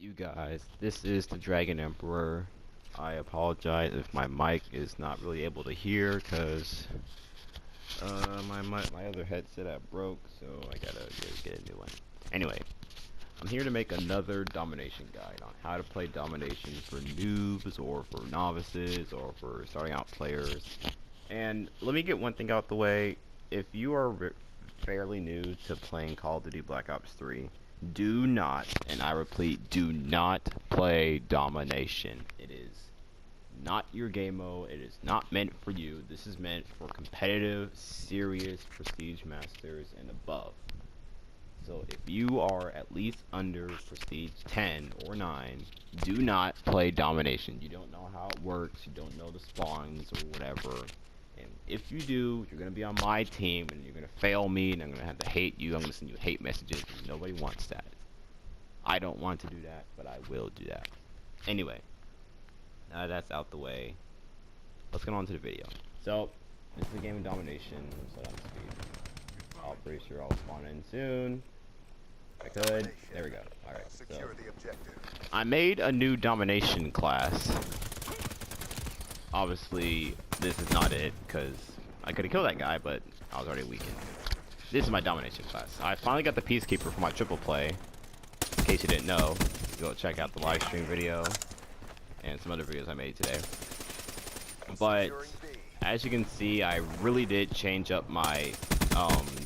You guys, this is the Dragon Emperor. I apologize if my mic is not really able to hear because my other headset I broke, so I gotta get a new one. Anyway, I'm here to make another domination guide on how to play domination for noobs or for novices or for starting out players. And let me get one thing out the way. If you are fairly new to playing Call of Duty Black Ops 3, do not, and I repeat, do not play domination. It is not your game mode. It is not meant for you. This is meant for competitive, serious prestige masters and above. So if you are at least under prestige 10 or 9, do not play domination. You don't know how it works. You don't know the spawns or whatever. And if you do, you're going to be on my team and you're going to fail me and I'm going to have to hate you. I'm going to send you hate messages. Nobody wants that. I don't want to do that, but I will do that. Anyway, now that's out the way, let's get on to the video. So, this is a game of domination. Set on speed. I'm pretty sure I'll spawn in soon. If I could. There we go. Alright, so I made a new domination class. Obviously, this is not it, because I could have killed that guy, but I was already weakened. This is my domination class. I finally got the Peacekeeper for my triple play. In case you didn't know, go check out the live stream video and some other videos I made today. But as you can see, I really did change up my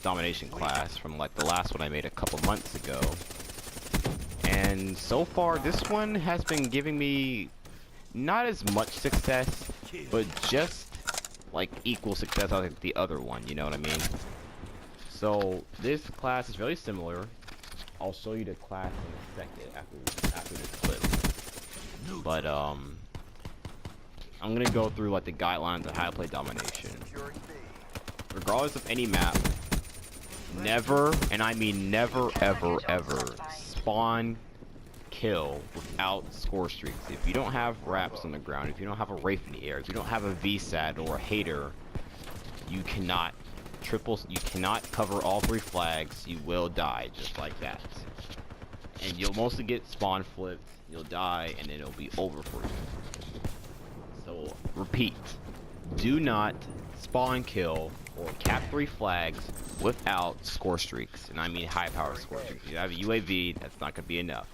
domination class from like the last one I made a couple months ago. And so far, this one has been giving me not as much success, but just like equal success as like the other one, you know what I mean? So this class is very similar. I'll show you the class in a second after this clip. But I'm gonna go through like the guidelines of how to play domination. Regardless of any map, never, and I mean never ever ever, spawn kill without score streaks. If you don't have wraps on the ground, if you don't have a Wraith in the air, if you don't have a VSAT or a hater, you cannot cover all 3 flags. You will die just like that. And you'll mostly get spawn flipped, you'll die, and then it'll be over for you. So, repeat. Do not spawn kill or cap 3 flags without score streaks. And I mean high power score streaks. If you have a UAV, that's not going to be enough.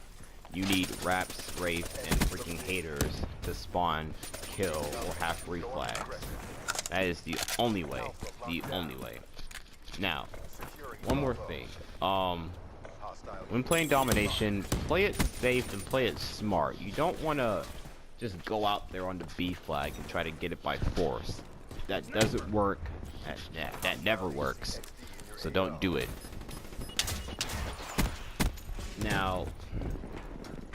You need Wraps, Wraith, and freaking haters to spawn, kill, or have 3 flags. That is the only way. The only way. Now, one more thing. When playing domination, play it safe and play it smart. You don't want to just go out there on the B flag and try to get it by force. That doesn't work. That never works. So don't do it. Now,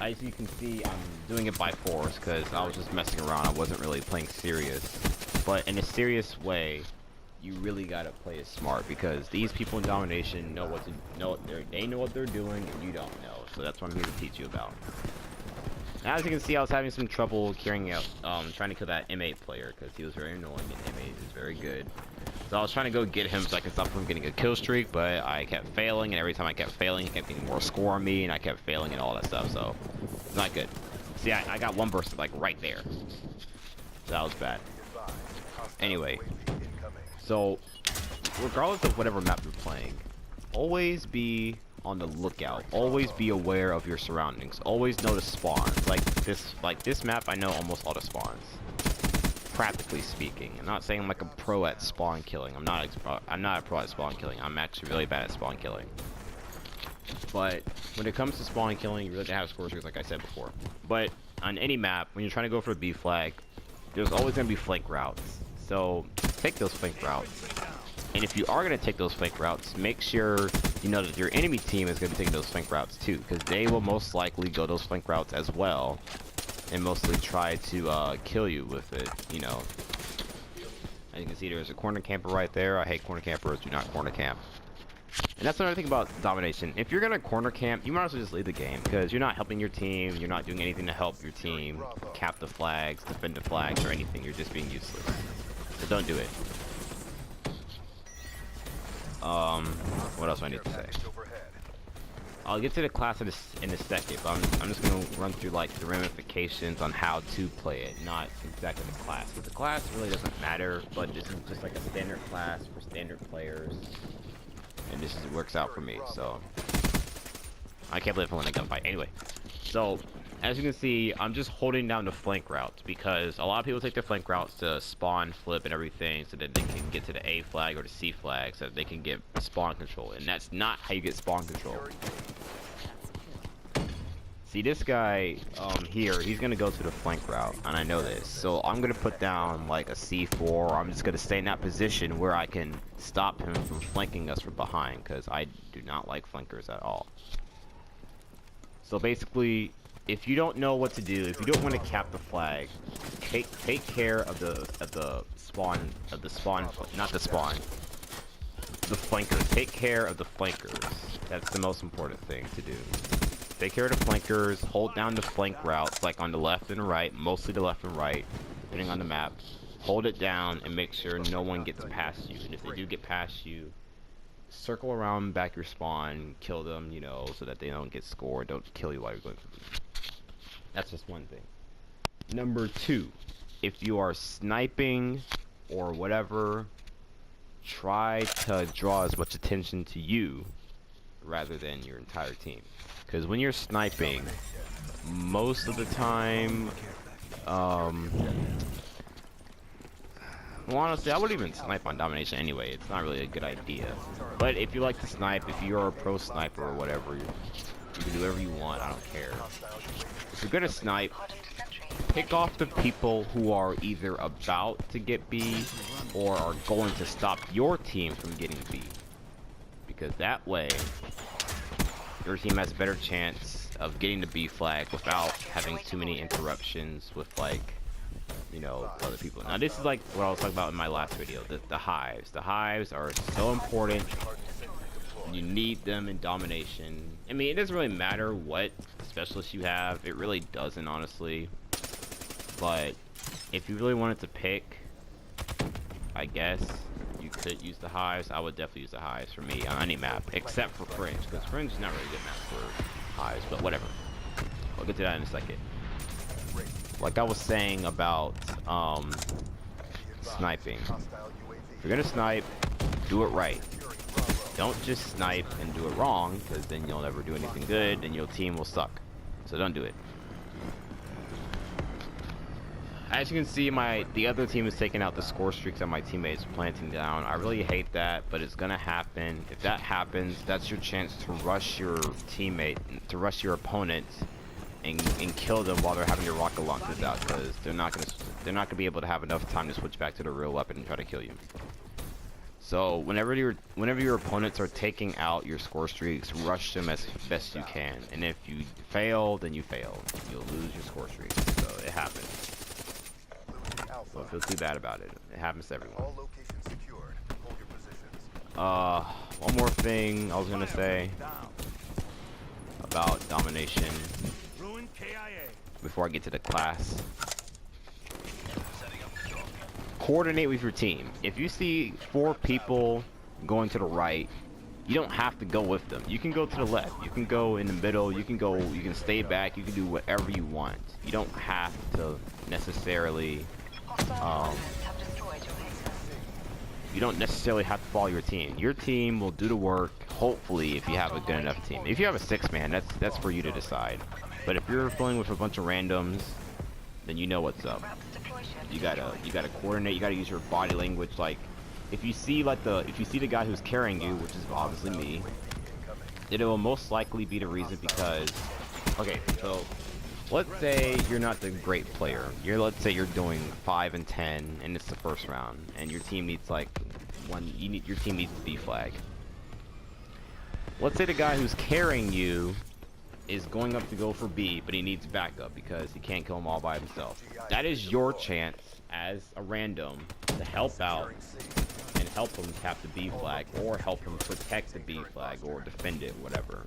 as you can see, I'm doing it by force because I was just messing around. I wasn't really playing serious. But in a serious way, you really gotta play it smart because these people in domination know what they know what they're doing and you don't know. So that's what I'm here to teach you about. Now, as you can see, I was having some trouble carrying out, trying to kill that M8 player because he was very annoying and M8 is very good. So I was trying to go get him so I could stop him from getting a kill streak, but I kept failing, and every time I kept failing, he kept getting more score on me, and I kept failing and all that stuff, so it's not good. See, I got one burst like right there. So that was bad. Anyway, so regardless of whatever map you're playing, always be on the lookout. Always be aware of your surroundings. Always know the spawns. Like this map, I know almost all the spawns. Practically speaking, I'm not saying I'm like a pro at spawn killing. I'm not a pro at spawn killing. I'm actually really bad at spawn killing. But when it comes to spawn killing, you really have score streaks, like I said before. But on any map, when you're trying to go for a B flag, there's always going to be flank routes. So take those flank routes. And if you are going to take those flank routes, make sure you know that your enemy team is going to be taking those flank routes too, because they will most likely go those flank routes as well, and mostly try to kill you with it, you know. As you can see, there's a corner camper right there. I hate corner campers. Do not corner camp. And that's another thing about domination. If you're going to corner camp, you might as well just leave the game, because you're not helping your team. You're not doing anything to help your team cap the flags, defend the flags, or anything. You're just being useless. So don't do it. What else do I need to say? I'll get to the class in a second, but I'm just gonna run through like the ramifications on how to play it, not exactly the class. But the class really doesn't matter, but this is just like a standard class for standard players, and this is works out for me. So I can't believe I won a gunfight. Anyway, so as you can see, I'm just holding down the flank routes because a lot of people take their flank routes to spawn, flip, and everything so that they can get to the A flag or the C flag so that they can get spawn control. And that's not how you get spawn control. See, this guy here, he's going to go to the flank route, and I know this. So I'm going to put down like a C4. I'm just going to stay in that position where I can stop him from flanking us from behind because I do not like flankers at all. So basically, if you don't know what to do, if you don't want to cap the flag, take care of the flankers. Take care of the flankers. That's the most important thing to do. Take care of the flankers. Hold down the flank routes, like on the left and right, mostly the left and right, depending on the map. Hold it down and make sure no one gets past you. And if they do get past you, circle around back your spawn, kill them, you know, so that they don't get scored. Don't kill you while you're going for B. That's just one thing. Number 2, if you are sniping or whatever, try to draw as much attention to you rather than your entire team. Because when you're sniping, most of the time, well, honestly, I wouldn't even snipe on Domination anyway. It's not really a good idea. But if you like to snipe, if you're a pro sniper or whatever, you can do whatever you want. I don't care. If you're gonna snipe, pick off the people who are either about to get B or are going to stop your team from getting B. Because that way, your team has a better chance of getting the B flag without having too many interruptions with, like, you know, other people. Now this is like what I was talking about in my last video, the hives. The hives are so important. You need them in Domination. I mean, it doesn't really matter what specialist you have. It really doesn't, honestly. But if you really wanted to pick, I guess you could use the hives. I would definitely use the hives for me on any map, except for Fringe, because Fringe is not really a good map for hives, but whatever. I'll get to that in a second. Like I was saying about sniping. If you're gonna snipe, do it right. Don't just snipe and do it wrong, because then you'll never do anything good and your team will suck. So don't do it. As you can see, the other team is taking out the score streaks that my teammates are planting down. I really hate that, but it's gonna happen. If that happens, that's your chance to rush your teammate, to rush your opponent, and kill them while they're having your rocket launchers out, because they're not gonna be able to have enough time to switch back to the real weapon and try to kill you. So whenever your opponents are taking out your score streaks, rush them as best you can. And if you fail, then you fail. You'll lose your score streaks. So it happens. Don't feel too bad about it. It happens to everyone. One more thing I was gonna say about Domination before I get to the class. Coordinate with your team. If you see 4 people going to the right, you don't have to go with them. You can go to the left. You can go in the middle. You can stay back. You can do whatever you want. You don't have to necessarily you don't necessarily have to follow your team. Your team will do the work, hopefully, if you have a good enough team. If you have a 6-man, that's for you to decide. But if you're playing with a bunch of randoms, then you know what's up. You gotta coordinate. You gotta use your body language. Like, if you see the guy who's carrying you, which is obviously me, it will most likely be the reason because, okay, so let's say you're not the great player. Let's say you're doing 5 and 10, and it's the first round, and your team needs like your team needs the B flag. Let's say the guy who's carrying you is going up to go for B, but he needs backup because he can't kill them all by himself. That is your chance as a random to help out and help him cap the B flag, or help him protect the B flag, or defend it, whatever.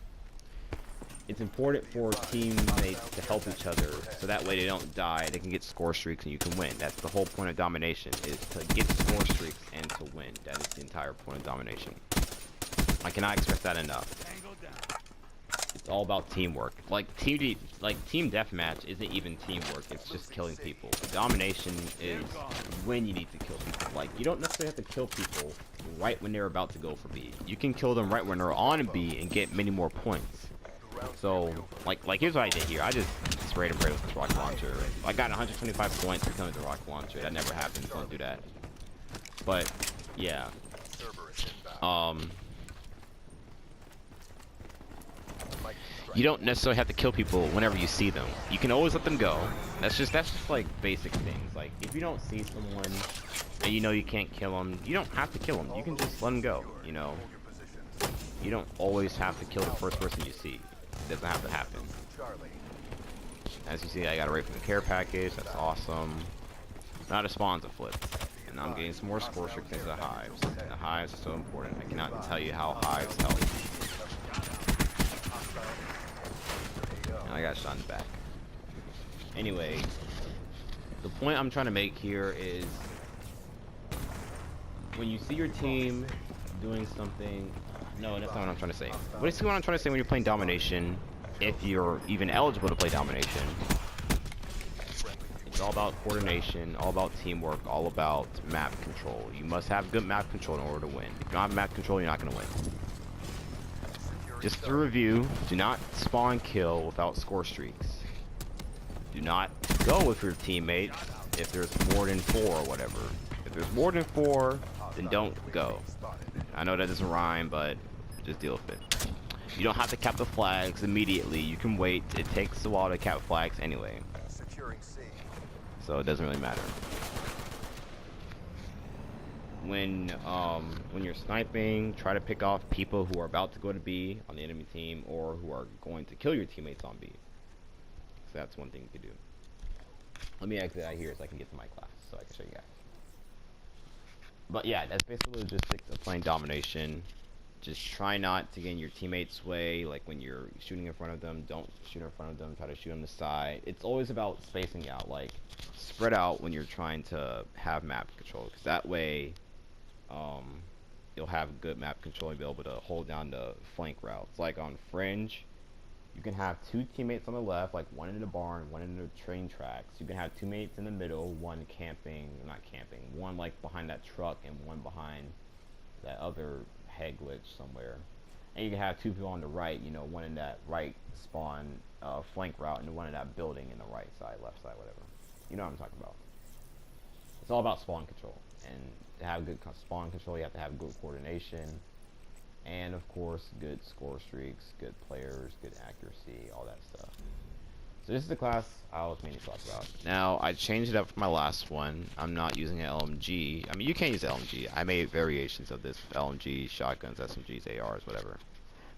It's important for teammates to help each other, so that way they don't die, they can get score streaks and you can win. That's the whole point of Domination, is to get score streaks and to win. That is the entire point of Domination. I cannot express that enough. It's all about teamwork. Like team deathmatch isn't even teamwork. It's just killing people. Domination is when you need to kill people. Like you don't necessarily have to kill people right when they're about to go for B. You can kill them right when they're on B and get many more points. So like here's what I did here. I just sprayed and prayed with this rocket launcher. I got 125 points because of the rocket launcher. That never happens. Don't do that. But yeah. You don't necessarily have to kill people whenever you see them. You can always let them go. That's just like basic things. Like if you don't see someone and you know you can't kill them, you don't have to kill them. You can just let them go. You know. You don't always have to kill the first person you see. It doesn't have to happen. As you see, I got away from the care package. That's awesome. Now the spawns are flipped. And I'm getting some more score streaks into the hives. And the hives are so important. I cannot tell you how hives help. And I got shot in the back. Anyway, the point I'm trying to make here is when you see your team doing something. No, that's not what I'm trying to say. What I'm trying to say when you're playing Domination, if you're even eligible to play Domination, it's all about coordination, all about teamwork, all about map control. You must have good map control in order to win. If you don't have map control, you're not going to win. Just to review, do not spawn kill without score streaks. Do not go with your teammate if there's more than 4 or whatever. If there's more than 4, then don't go. I know that doesn't rhyme, but just deal with it. You don't have to cap the flags immediately. You can wait. It takes a while to cap flags anyway. So it doesn't really matter. When you're sniping, try to pick off people who are about to go to B on the enemy team or who are going to kill your teammates on B. So that's one thing you can do. Let me exit out here so I can get to my class so I can show you guys. But yeah, that's basically the logistics of playing Domination. Just try not to get in your teammates' way. Like when you're shooting in front of them, don't shoot in front of them. Try to shoot on the side. It's always about spacing out. Like spread out when you're trying to have map control, because that way, you'll have good map control and be able to hold down the flank routes. Like on Fringe, you can have 2 teammates on the left, like one in the barn, one in the train tracks. You can have 2 mates in the middle, one camping, not camping, one like behind that truck and one behind that other head glitch somewhere. And you can have 2 people on the right, you know, one in that right spawn flank route and one in that building in the right side, left side, whatever. You know what I'm talking about. It's all about spawn control. And to have good spawn control, you have to have good coordination. And of course, good score streaks, good players, good accuracy, all that stuff. So this is the class I was mainly talking about. Now, I changed it up from my last one. I'm not using an LMG. I mean, you can use LMG. I made variations of this with LMG, shotguns, SMGs, ARs, whatever.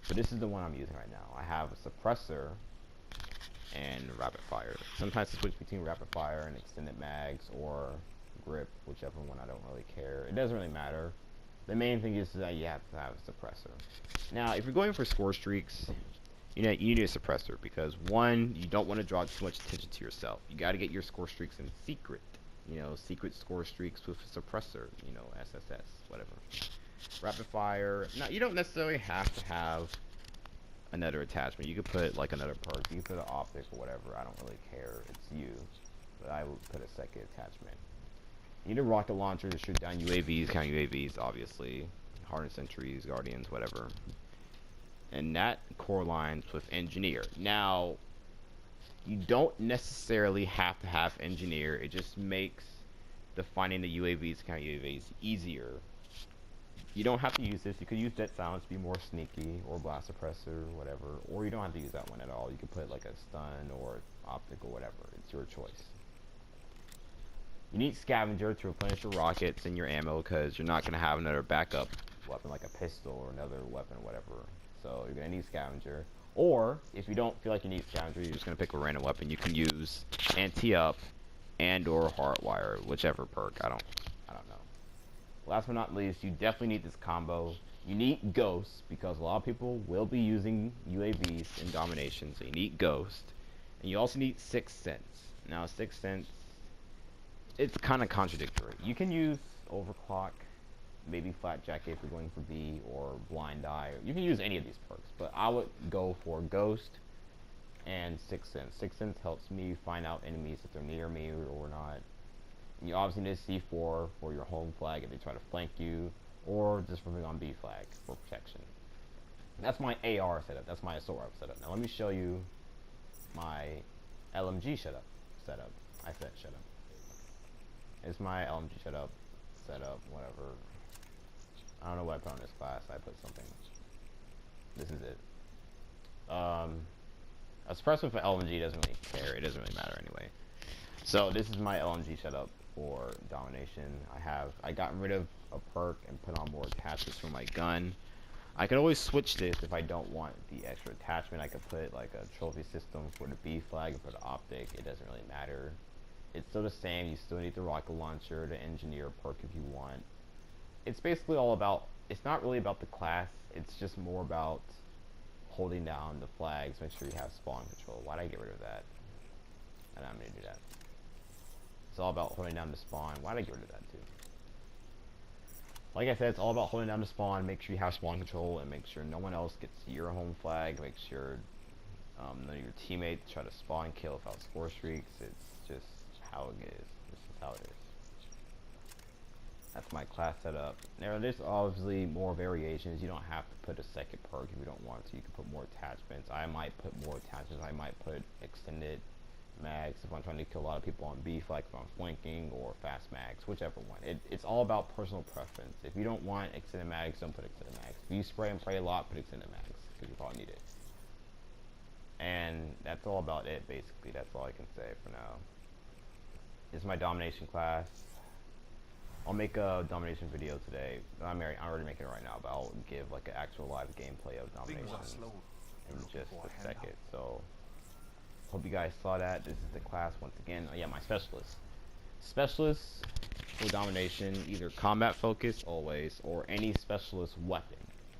But this is the one I'm using right now. I have a suppressor and rapid fire. Sometimes I switch between rapid fire and extended mags or grip, whichever one. I don't really care. It doesn't really matter. The main thing is that you have to have a suppressor. Now, if you're going for score streaks, you need a suppressor because, one, you don't want to draw too much attention to yourself. You got to get your score streaks in secret. You know, secret score streaks with a suppressor. You know, SSS, whatever. Rapid fire. Now, you don't necessarily have to have another attachment. You could put like another perk. You could put an optic or whatever. I don't really care. It's you. But I would put a second attachment. You need a rocket launcher to shoot down UAVs, counter UAVs, obviously. Hardened sentries, guardians, whatever. And that correlines with engineer. Now, you don't necessarily have to have engineer. It just makes the finding the UAVs, counter UAVs easier. You don't have to use this. You could use dead silence to be more sneaky, or blast suppressor, whatever. Or you don't have to use that one at all. You could put like a stun or optic or whatever. It's your choice. You need scavenger to replenish your rockets and your ammo because you're not going to have another backup weapon like a pistol or another weapon or whatever. So you're going to need scavenger. Or if you don't feel like you need scavenger, you're just going to pick a random weapon. You can use anti-up and or hardwire, whichever perk. I don't know. Last but not least, you definitely need this combo. You need Ghost because a lot of people will be using UAVs in Domination, so you need Ghost. And you also need Sixth Sense. Now, Sixth Sense, it's kind of contradictory. You can use overclock maybe Flat Jacket if you're going for B, or Blind Eye. You can use any of these perks, but I would go for Ghost and Sixth Sense. Sixth Sense helps me find out enemies if they're near me or not. And you obviously need C4 for your home flag if they try to flank you, or just for being on B flag for protection. That's my AR setup. That's my assault rifle setup. Now let me show you my LMG setup. I said shut up. It's my LMG setup, whatever. I don't know what I put on this class. I put something. This is it. A suppressor for LMG doesn't really care. It doesn't really matter anyway. So this is my LMG setup for Domination. I got rid of a perk and put on more attachments for my gun. I could always switch this if I don't want the extra attachment. I could put like a trophy system for the B flag and for the optic. It doesn't really matter. It's still the same. You still need the rocket launcher, the engineer perk if you want. It's basically all about, it's not really about the class. It's just more about holding down the flags. Make sure you have spawn control. Why'd I get rid of that? And I'm gonna do that. It's all about holding down the spawn. Why'd I get rid of that too? Like I said, it's all about holding down the spawn. Make sure you have spawn control and make sure no one else gets your home flag. Make sure none of your teammates try to spawn kill without score streaks. It's just how it is. This is how it is. That's my class setup. Now there's obviously more variations. You don't have to put a second perk if you don't want to. You can put more attachments. I might put more attachments. I might put extended mags if I'm trying to kill a lot of people on B, like if I'm flanking, or fast mags, whichever one. It's all about personal preference. If you don't want extended mags, don't put extended mags. If you spray and pray a lot, put extended mags, because you probably need it. And that's all about it, basically. That's all I can say for now. This is my Domination class. I'll make a Domination video today. I'm already making it right now, but I'll give like an actual live gameplay of Domination in just a second. So hope you guys saw that. This is the class once again. Oh yeah, my specialist. Specialist for Domination, either combat focused always, or any specialist weapon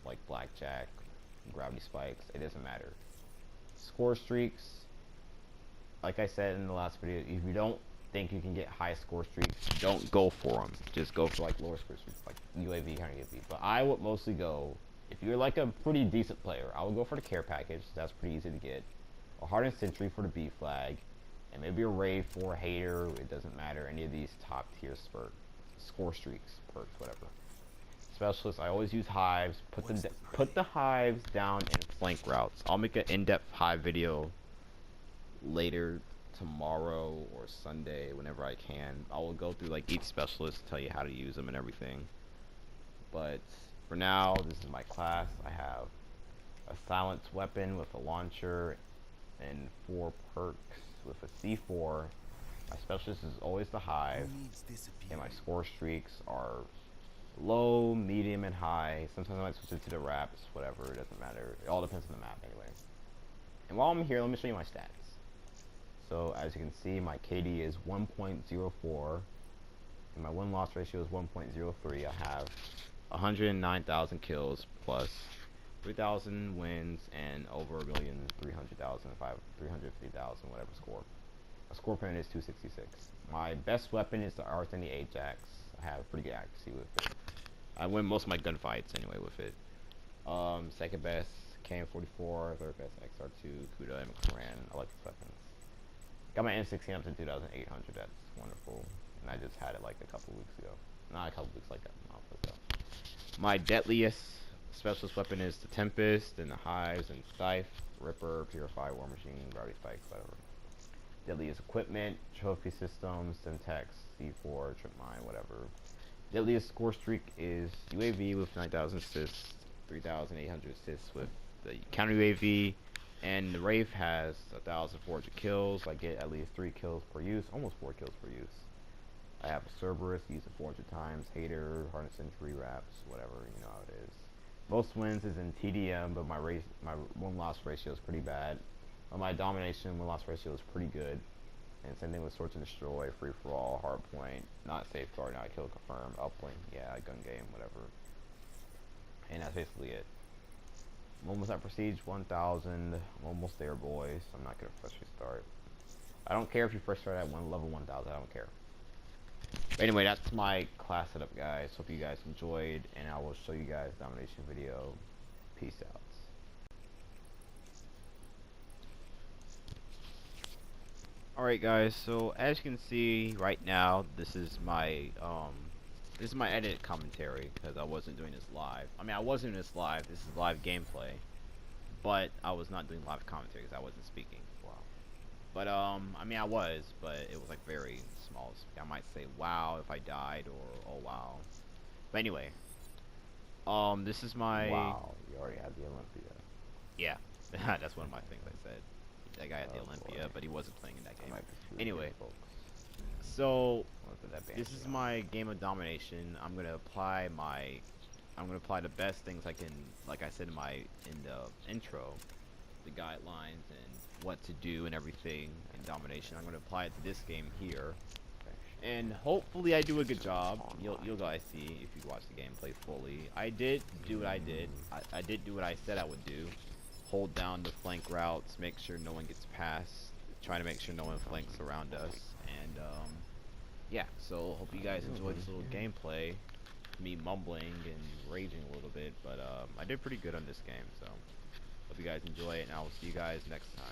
like blackjack, gravity spikes. It doesn't matter. Score streaks. Like I said in the last video, if you don't think you can get high score streaks, don't go for them. Just go for like lower score streaks, like UAV, kind of UAV. But I would mostly go, if you're like a pretty decent player, I would go for the care package. That's pretty easy to get. A hardened sentry for the B flag, and maybe a rave for a hater. It doesn't matter. Any of these top tier score streaks, perks, whatever. Specialists, I always use hives. Put the hives down in flank routes. I'll make an in-depth hive video later tomorrow or Sunday, whenever I can. I will go through like each specialist, tell you how to use them and everything. But for now, this is my class. I have a silenced weapon with a launcher and 4 perks with a C4. My specialist is always the hive, and my score streaks are low, medium, and high. Sometimes I might switch it to the wraps, whatever, it doesn't matter. It all depends on the map anyway. And while I'm here, let me show you my stats. So as you can see, my KD is 1.04 and my win-loss ratio is 1.03. I have 109,000 kills plus 3,000 wins and over 1,300,000, 350,000, whatever score. My score point is 266. My best weapon is the R30 Ajax. I have pretty good accuracy with it. I win most of my gunfights anyway with it. Second best, KM44. Third best, XR2, Kuda, and McCran. I like these weapons. Got my M16 up to 2,800. That's wonderful. And I just had it like a couple weeks ago. Not a couple weeks, like a month ago. My deadliest specialist weapon is the Tempest, and the Hives, and Scythe, Ripper, Purify, War Machine, Gravity Spikes, whatever. Deadliest equipment, trophy systems, Semtex, C4, Trip Mine, whatever. Deadliest score streak is UAV with 9,000 assists, 3,800 assists with the counter UAV. And the Wraith has 1,400 kills. I get at least 3 kills per use, almost 4 kills per use. I have a Cerberus, use it 400 times, Hater, Hardened Sentry, Wraps, whatever, you know how it is. Most wins is in TDM, but my win-loss ratio is pretty bad. My Domination win-loss ratio is pretty good. And same thing with Search and Destroy, Free-for-all, Hardpoint, not Safeguard, not Kill Confirm, Uppoint, yeah, Gun Game, whatever. And that's basically it. I'm almost at Prestige 1,000. I'm almost there, boys. I'm not gonna fresh restart. I don't care if you first start at level 1,000. I don't care. But anyway, that's my class setup, guys. Hope you guys enjoyed, and I will show you guys domination video. Peace out. Alright guys, so as you can see right now, this is my edited commentary because I wasn't doing this live. I mean, I was doing this live. This is live gameplay, but I was not doing live commentary because I wasn't speaking. Wow. But I mean, I was, but it was like very small. I might say wow if I died, or oh wow. But anyway, this is my. Wow, you already had the Olympia. Yeah, that's one of my things I said. That guy had the Olympia, boy. but he wasn't playing in that game. Be Anyway, folks. so this is my game of domination. I'm gonna apply the best things I can, like I said in the intro, the guidelines and what to do and everything in domination. I'm gonna apply it to this game here, and hopefully I do a good job. You'll guys see if you watch the gameplay fully. I did do what I did. I did do what I said I would do. Hold down the flank routes, make sure no one gets past, try to make sure no one flanks around us, and yeah, so hope you guys enjoyed this little gameplay, me mumbling and raging a little bit, but I did pretty good on this game, so hope you guys enjoy it, and I will see you guys next time.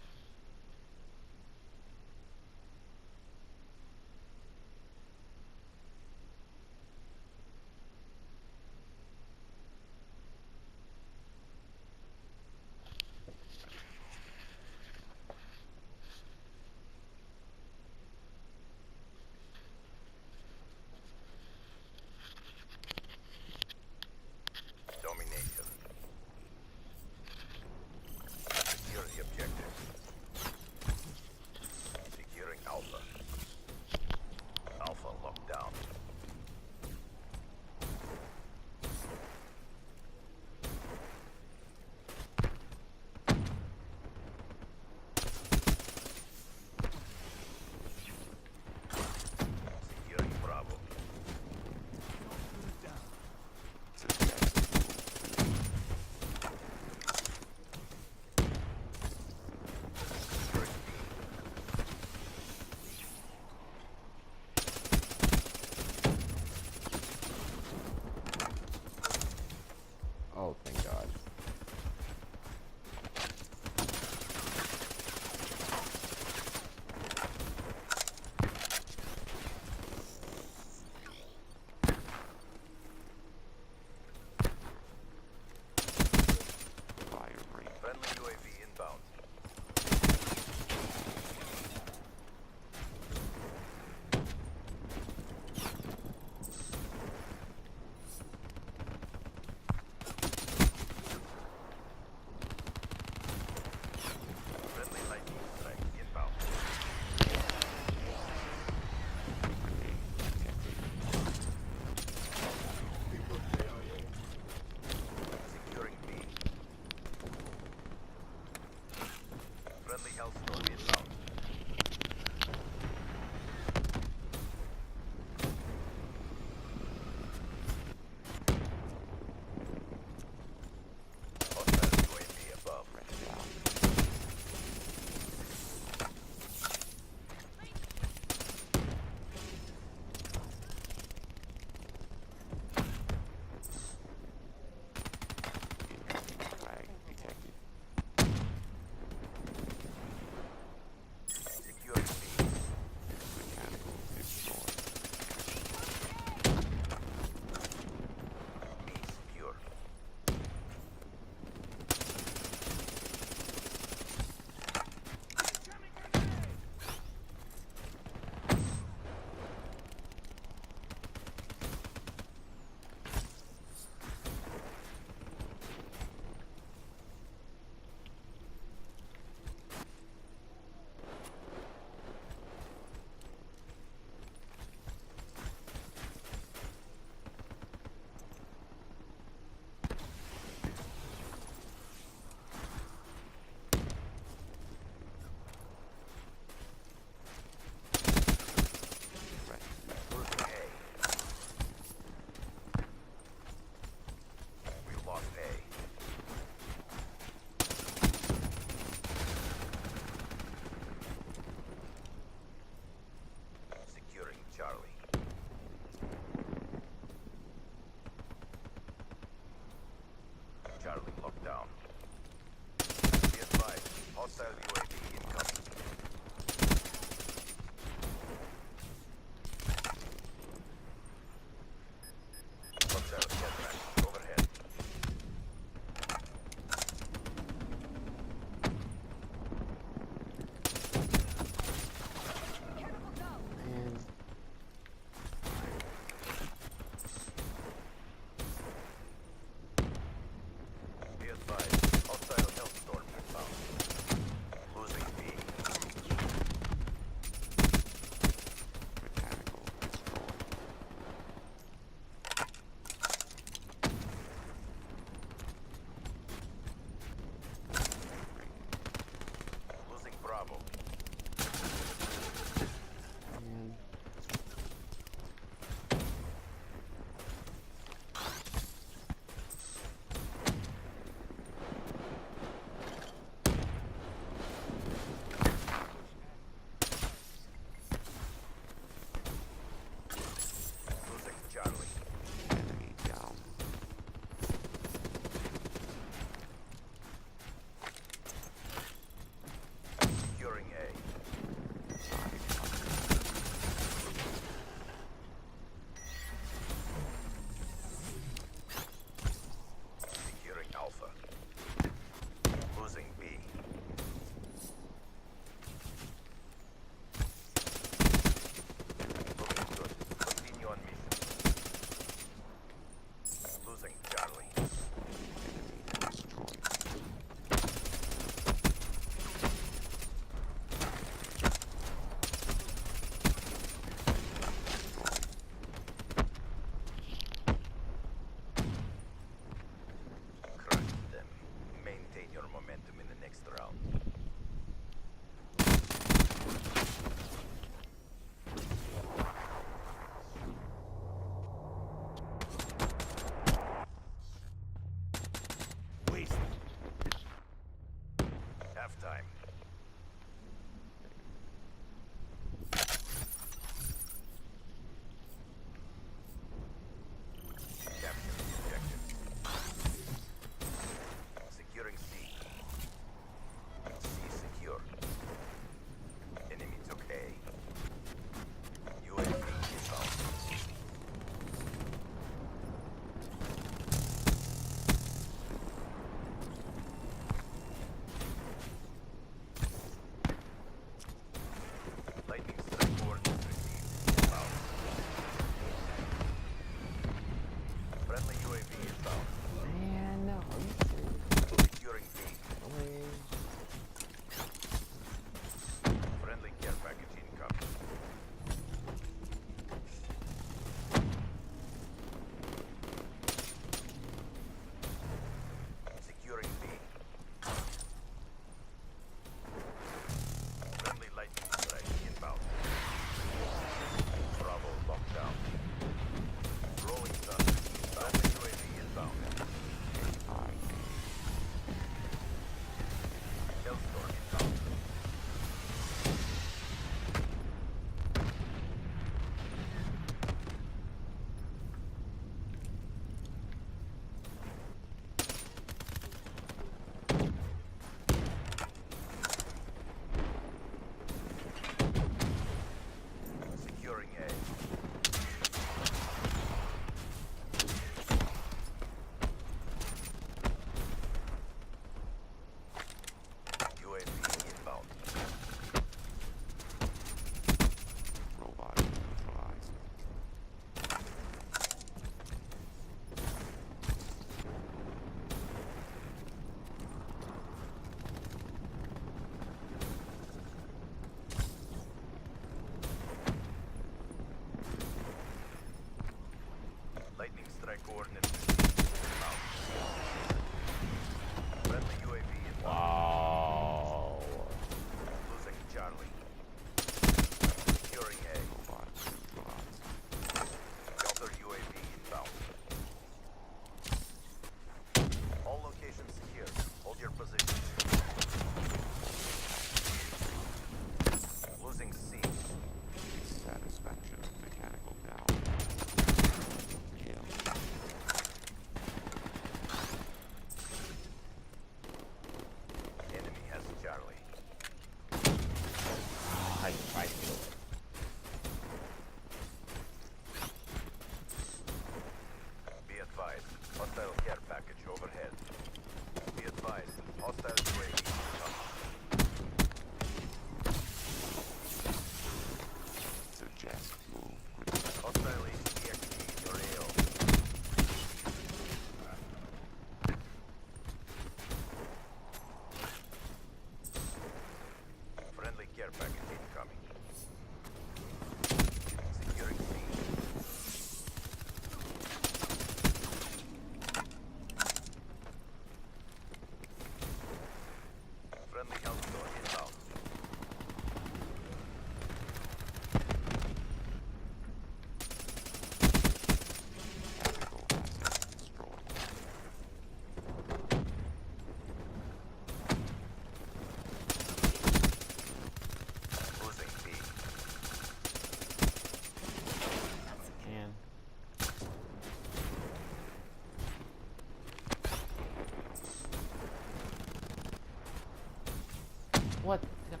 What? What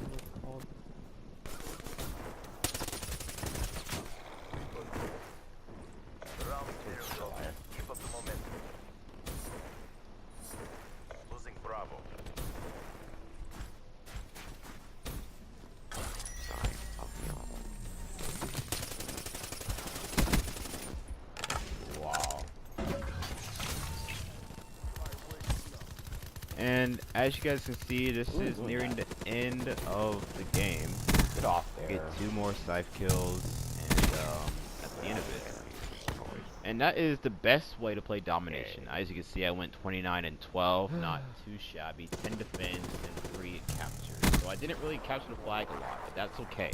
was it called? Round zero. Keep up the momentum. Losing Bravo. Wow. And as you guys can see, this is nearing the end of the game. Get off there. Get 2 more scythe kills, and that's the end of it. And that is the best way to play Domination. As you can see, I went 29 and 12, not too shabby. 10 defense and 3 captures. So I didn't really capture the flag a lot, but that's okay.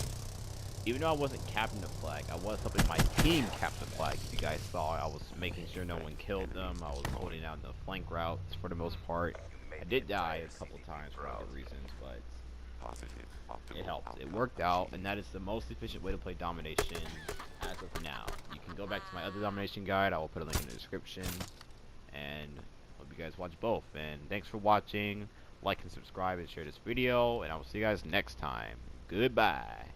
Even though I wasn't capturing the flag, I was helping my team capture the flag. If you guys saw, I was making sure no one killed them. I was holding down the flank routes for the most part. I did die a couple times for other reasons, but it helped. It worked out, and that is the most efficient way to play Domination as of now. You can go back to my other Domination guide. I will put a link in the description, and hope you guys watch both. And thanks for watching. Like and subscribe and share this video, and I will see you guys next time. Goodbye.